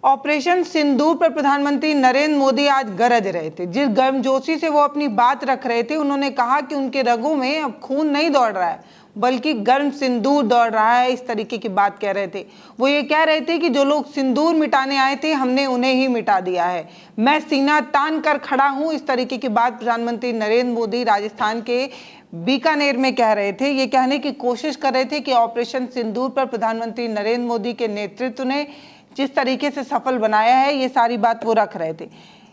Operation सिंदूर पर प्रधानमंत्री नरेंद्र मोदी आज गरज रहे थे। जिस गर्मजोशी से वो अपनी बात रख रहे थे, उन्होंने कहा कि उनके रगों में अब खून नहीं दौड़ रहा है बल्कि गर्म सिंदूर दौड़ रहा है। इस तरीके की बात कह रहे थे। वो ये कह रहे थे कि जो लोग सिंदूर मिटाने आए थे, हमने उन्हें ही मिटा दिया है। मैं सीना तान कर खड़ा हूं। इस तरीके की बात प्रधानमंत्री नरेंद्र मोदी राजस्थान के बीकानेर में कह रहे थे। ये कहने की कोशिश कर रहे थे कि ऑपरेशन सिंदूर पर प्रधानमंत्री नरेंद्र मोदी के नेतृत्व ने जिस तरीके से सफल बनाया है, ये सारी बात वो रख रहे थे।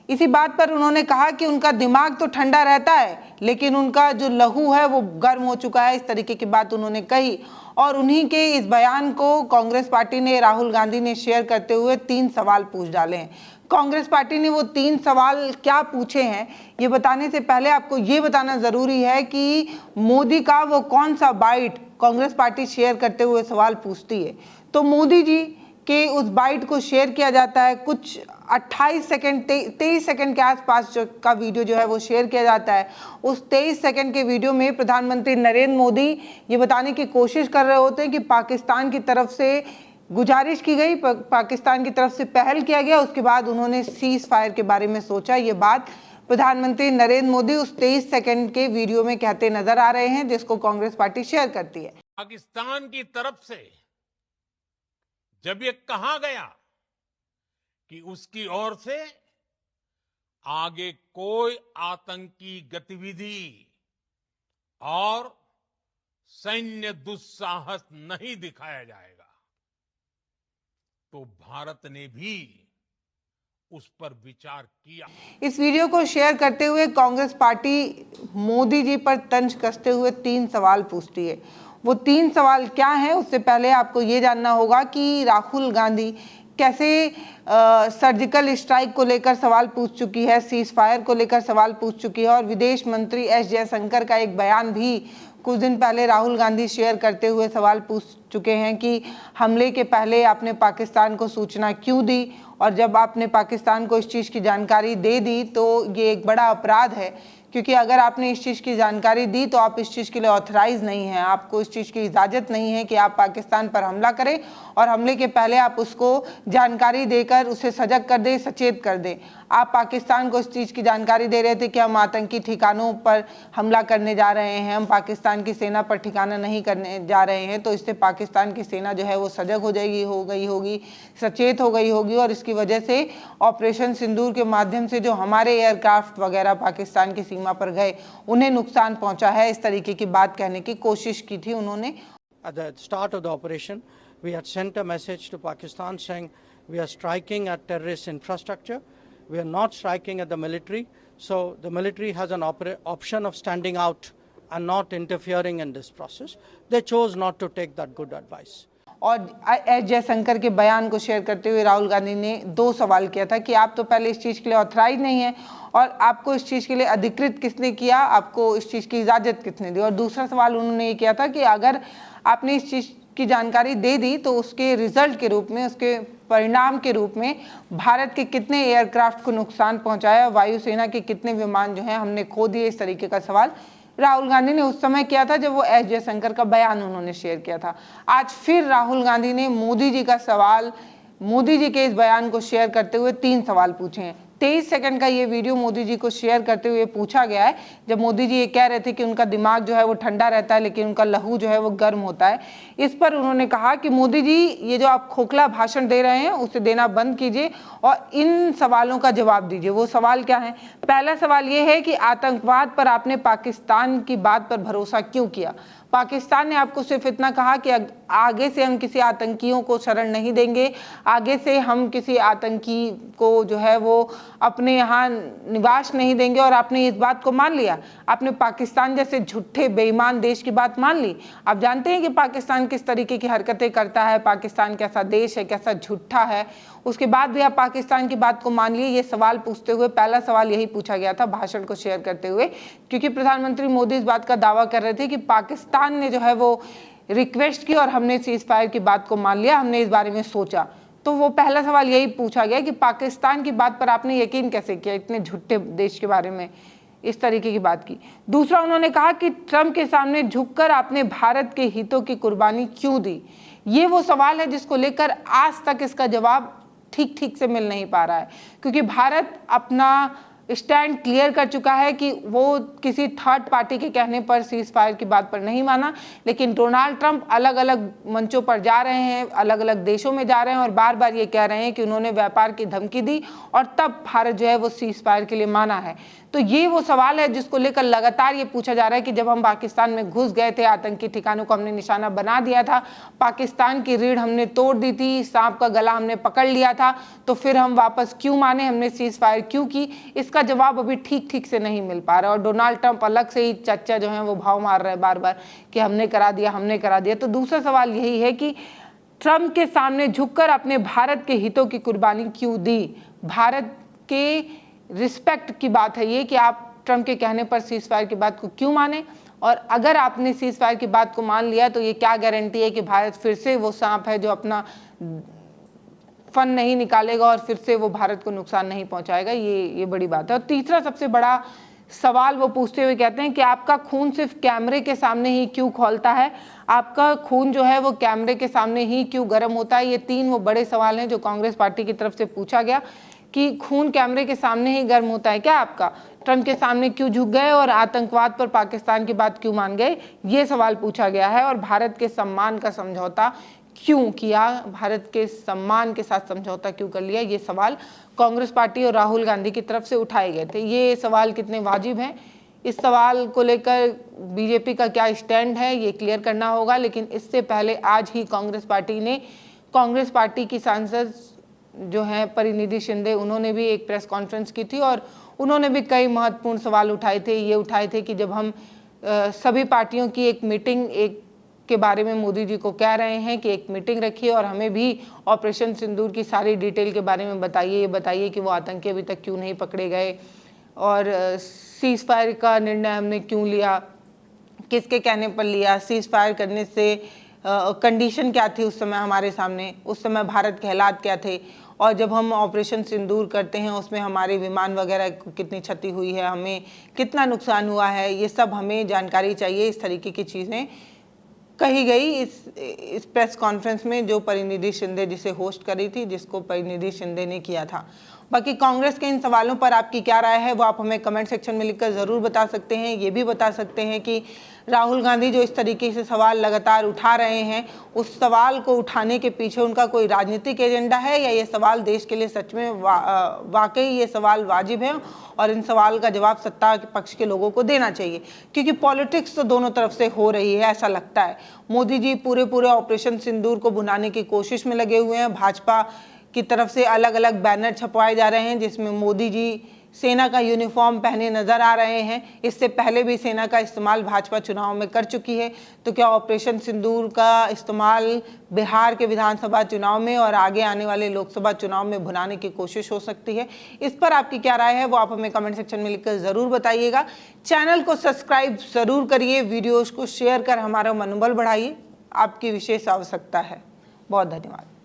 इसी बात पर उन्होंने कहा कि उनका दिमाग तो ठंडा रहता है, लेकिन उनका जो लहू है वो गर्म हो चुका है। इस तरीके की बात उन्होंने कही और उन्हीं के इस बयान को कांग्रेस पार्टी ने, राहुल गांधी ने शेयर करते हुए 3 सवाल पूछ डाले हैं। कांग्रेस पार्टी ने वो 3 सवाल क्या पूछे हैं, ये बताने से पहले आपको ये बताना जरूरी है कि मोदी का वो कौन सा बाइट कांग्रेस पार्टी शेयर करते हुए सवाल पूछती है। तो मोदी जी कि उस बाइट को शेयर किया जाता है, कुछ 28 सेकंड 23 सेकंड के आसपास का वीडियो जो है वो शेयर किया जाता है। उस 23 सेकंड के वीडियो में प्रधानमंत्री नरेंद्र मोदी ये बताने की कोशिश कर रहे होते हैं कि पाकिस्तान की तरफ से गुजारिश की गई, पाकिस्तान की तरफ से पहल किया गया, उसके बाद उन्होंने सीज फायर के बारे में सोचा। ये बात प्रधानमंत्री नरेंद्र मोदी उस 23 सेकंड के वीडियो में कहते नजर आ रहे हैं, जिसको कांग्रेस पार्टी शेयर करती है। पाकिस्तान की तरफ से जब ये कहा गया कि उसकी ओर से आगे कोई आतंकी गतिविधि और सैन्य दुस्साहस नहीं दिखाया जाएगा, तो भारत ने भी उस पर विचार किया। इस वीडियो को शेयर करते हुए कांग्रेस पार्टी मोदी जी पर तंज कसते हुए 3 सवाल पूछती है। वो 3 सवाल क्या हैं, उससे पहले आपको ये जानना होगा कि राहुल गांधी कैसे सर्जिकल स्ट्राइक को लेकर सवाल पूछ चुकी है, सीज फायर को लेकर सवाल पूछ चुकी है और विदेश मंत्री एस जयशंकर का एक बयान भी कुछ दिन पहले राहुल गांधी शेयर करते हुए सवाल पूछ चुके हैं कि हमले के पहले आपने पाकिस्तान को सूचना क्यों दी, और जब आपने पाकिस्तान को इस चीज़ की जानकारी दे दी तो ये एक बड़ा अपराध है, क्योंकि अगर आपने इस चीज़ की जानकारी दी तो आप इस चीज़ के लिए ऑथराइज नहीं हैं, आपको इस चीज़ की इजाज़त नहीं है कि आप पाकिस्तान पर हमला करें और हमले के पहले आप उसको जानकारी देकर उसे सजग कर दें, सचेत कर दें। आप पाकिस्तान को इस चीज़ की जानकारी दे रहे थे कि हम आतंकी ठिकानों पर हमला करने जा रहे हैं, हम पाकिस्तान की सेना पर ठिकाना नहीं करने जा रहे हैं, तो इससे पाकिस्तान की सेना जो है वो सजग हो गई होगी, सचेत हो गई होगी और इसकी वजह से ऑपरेशन सिंदूर के माध्यम से जो हमारे एयरक्राफ्ट वगैरह पाकिस्तान की सीमा पर गए उन्हें नुकसान पहुंचा है। इस तरीके की बात कहने की कोशिश की थी उन्होंने। At the start of the operation, we had sent a message to Pakistan saying we are striking at terrorist infrastructure. We are not striking at the military. So the military has an option of standing out and not interfering in this process. They chose not to take that good advice. और S Jaishankar के बयान को share करते हुए राहुल गांधी ने 2 सवाल किया था कि आप तो पहले इस चीज़ के लिए ऑथराइज नहीं है और आपको इस चीज़ के लिए अधिकृत किसने किया, आपको इस चीज़ की इजाज़त किसने दी। और दूसरा सवाल उन्होंने ये किया था कि अगर आपने इस चीज़ की जानकारी दे दी तो उसके रिजल्ट के रूप में, उसके परिणाम के रूप में भारत के कितने एयरक्राफ्ट को नुकसान पहुंचाया, वायुसेना के कितने विमान जो हैं हमने खो दिए। इस तरीके का सवाल राहुल गांधी ने उस समय किया था जब वो एस जयशंकर का बयान उन्होंने शेयर किया था। आज फिर राहुल गांधी ने मोदी जी का सवाल, मोदी जी के इस बयान को शेयर करते हुए 3 सवाल पूछे हैं। 23 सेकंड का ये वीडियो मोदी जी को शेयर करते हुए पूछा गया है, जब मोदी जी ये कह रहे थे कि उनका दिमाग जो है वो ठंडा रहता है लेकिन उनका लहू जो है वो गर्म होता है। इस पर उन्होंने कहा कि मोदी जी ये जो आप खोखला भाषण दे रहे हैं उसे देना बंद कीजिए और इन सवालों का जवाब दीजिए। वो सवाल क्या है? पहला सवाल ये है कि आतंकवाद पर आपने पाकिस्तान की बात पर भरोसा क्यों किया? पाकिस्तान ने आपको सिर्फ इतना कहा कि आगे से हम किसी आतंकियों को शरण नहीं देंगे, आगे से हम किसी आतंकी को जो है वो अपने यहाँ निवास नहीं देंगे, और आपने इस बात को मान लिया। आपने पाकिस्तान जैसे झूठे बेईमान देश की बात मान ली। आप जानते हैं कि पाकिस्तान किस तरीके की हरकतें करता है, पाकिस्तान कैसा देश है, कैसा झूठा है, उसके बाद भी आप पाकिस्तान की बात को मान लिए। ये सवाल पूछते हुए पहला सवाल यही पूछा गया था भाषण को शेयर करते हुए, क्योंकि प्रधानमंत्री मोदी इस बात का दावा कर रहे थे कि पाकिस्तान ने जो है वो रिक्वेस्ट की और हमने सीज फायर की बात को मान लिया, हमने इस बारे में सोचा। तो वो पहला सवाल यही पूछा गया कि पाकिस्तान की बात पर आपने यकीन कैसे किया, इतने झूठे देश के बारे में इस तरीके की बात की। दूसरा, उन्होंने कहा कि ट्रंप के सामने झुककर आपने भारत के हितों की कुर्बानी क्यों दी। ये वो सवाल है जिसको लेकर आज तक इसका जवाब ठीक ठीक से मिल नहीं पा रहा है, क्योंकि भारत अपना स्टैंड क्लियर कर चुका है कि वो किसी थर्ड पार्टी के कहने पर सीज फायर की बात पर नहीं माना, लेकिन डोनाल्ड ट्रंप अलग अलग मंचों पर जा रहे हैं, अलग अलग देशों में जा रहे हैं और बार बार ये कह रहे हैं कि उन्होंने व्यापार की धमकी दी और तब भारत जो है वो सीज फायर के लिए माना है। तो ये वो सवाल है जिसको लेकर लगातार ये पूछा जा रहा है कि जब हम पाकिस्तान में घुस गए थे, आतंकी ठिकानों को हमने निशाना बना दिया था, पाकिस्तान की रीढ़ हमने तोड़ दी थी, सांप का गला हमने पकड़ लिया था, तो फिर हम वापस क्यों माने, हमने सीज फायर क्यों की? इसका जवाब अभी ठीक ठीक से नहीं मिल पा रहा और डोनाल्ड ट्रंप अलग से ही चच्चा जो है वो भाव मार रहे हैं बार बार कि हमने करा दिया, हमने करा दिया। तो दूसरा सवाल यही है कि ट्रंप के सामने झुककर अपने भारत के हितों की कुर्बानी क्यों दी? भारत के रिस्पेक्ट की बात है ये कि आप ट्रंप के कहने पर सीज फायर की बात को क्यों माने, और अगर आपने सीज फायर की बात को मान लिया तो ये क्या गारंटी है कि भारत फिर से वो सांप है जो अपना फन नहीं निकालेगा और फिर से वो भारत को नुकसान नहीं पहुंचाएगा? ये बड़ी बात है। और तीसरा सबसे बड़ा सवाल वो पूछते हुए कहते हैं कि आपका खून सिर्फ कैमरे के सामने ही क्यों खौलता है, आपका खून जो है वो कैमरे के सामने ही क्यों गर्म होता है? ये तीन वो बड़े सवाल हैं जो कांग्रेस पार्टी की तरफ से पूछा गया कि खून कैमरे के सामने ही गर्म होता है क्या आपका? ट्रंप के सामने क्यों झुक गए और आतंकवाद पर पाकिस्तान की बात क्यों मान गए? ये सवाल पूछा गया है। और भारत के सम्मान का समझौता क्यों किया, भारत के सम्मान के साथ समझौता क्यों कर लिया? ये सवाल कांग्रेस पार्टी और राहुल गांधी की तरफ से उठाए गए थे। ये सवाल कितने वाजिब हैं, इस सवाल को लेकर बीजेपी का क्या स्टैंड है, ये क्लियर करना होगा। लेकिन इससे पहले आज ही कांग्रेस पार्टी की सांसद जो हैं परिनिधि शिंदे, उन्होंने भी एक प्रेस कॉन्फ्रेंस की थी और उन्होंने भी कई महत्वपूर्ण सवाल उठाए थे। ये उठाए थे कि जब हम सभी पार्टियों की एक मीटिंग के बारे में मोदी जी को कह रहे हैं कि एक मीटिंग रखिए और हमें भी ऑपरेशन सिंदूर की सारी डिटेल के बारे में बताइए, ये बताइए कि वो आतंकी अभी तक क्यों नहीं पकड़े गए और सीज फायर का निर्णय हमने क्यों लिया, किसके कहने पर लिया, सीज फायर करने से कंडीशन क्या थी उस समय हमारे सामने, उस समय भारत के हालात क्या थे, और जब हम ऑपरेशन सिंदूर करते हैं उसमें हमारे विमान वगैरह को कितनी क्षति हुई है, हमें कितना नुकसान हुआ है, ये सब हमें जानकारी चाहिए। इस तरीके की चीज़ें कही गई इस प्रेस कॉन्फ्रेंस में जो परिनिधि शिंदे जिसे होस्ट करी थी, जिसको परिनिधि शिंदे ने किया था। बाकी कांग्रेस के इन सवालों पर आपकी क्या राय है वो आप हमें कमेंट सेक्शन में लिखकर ज़रूर बता सकते हैं। ये भी बता सकते हैं कि राहुल गांधी जो इस तरीके से सवाल लगातार उठा रहे हैं, उस सवाल को उठाने के पीछे उनका कोई राजनीतिक एजेंडा है या ये सवाल देश के लिए सच में वाकई ये सवाल वाजिब है और इन सवाल का जवाब सत्ता के पक्ष के लोगों को देना चाहिए, क्योंकि पॉलिटिक्स तो दोनों तरफ से हो रही है ऐसा लगता है। मोदी जी पूरे ऑपरेशन सिंदूर को भुनाने की कोशिश में लगे हुए हैं। भाजपा की तरफ से अलग अलग बैनर छपवाए जा रहे हैं जिसमें मोदी जी सेना का यूनिफॉर्म पहने नजर आ रहे हैं। इससे पहले भी सेना का इस्तेमाल भाजपा चुनाव में कर चुकी है, तो क्या ऑपरेशन सिंदूर का इस्तेमाल बिहार के विधानसभा चुनाव में और आगे आने वाले लोकसभा चुनाव में भुनाने की कोशिश हो सकती है? इस पर आपकी क्या राय है वो आप हमें कमेंट सेक्शन में लिखकर ज़रूर बताइएगा। चैनल को सब्सक्राइब ज़रूर करिए, वीडियोज़ को शेयर कर हमारा मनोबल बढ़ाइए, आपकी विशेष आवश्यकता है। बहुत धन्यवाद।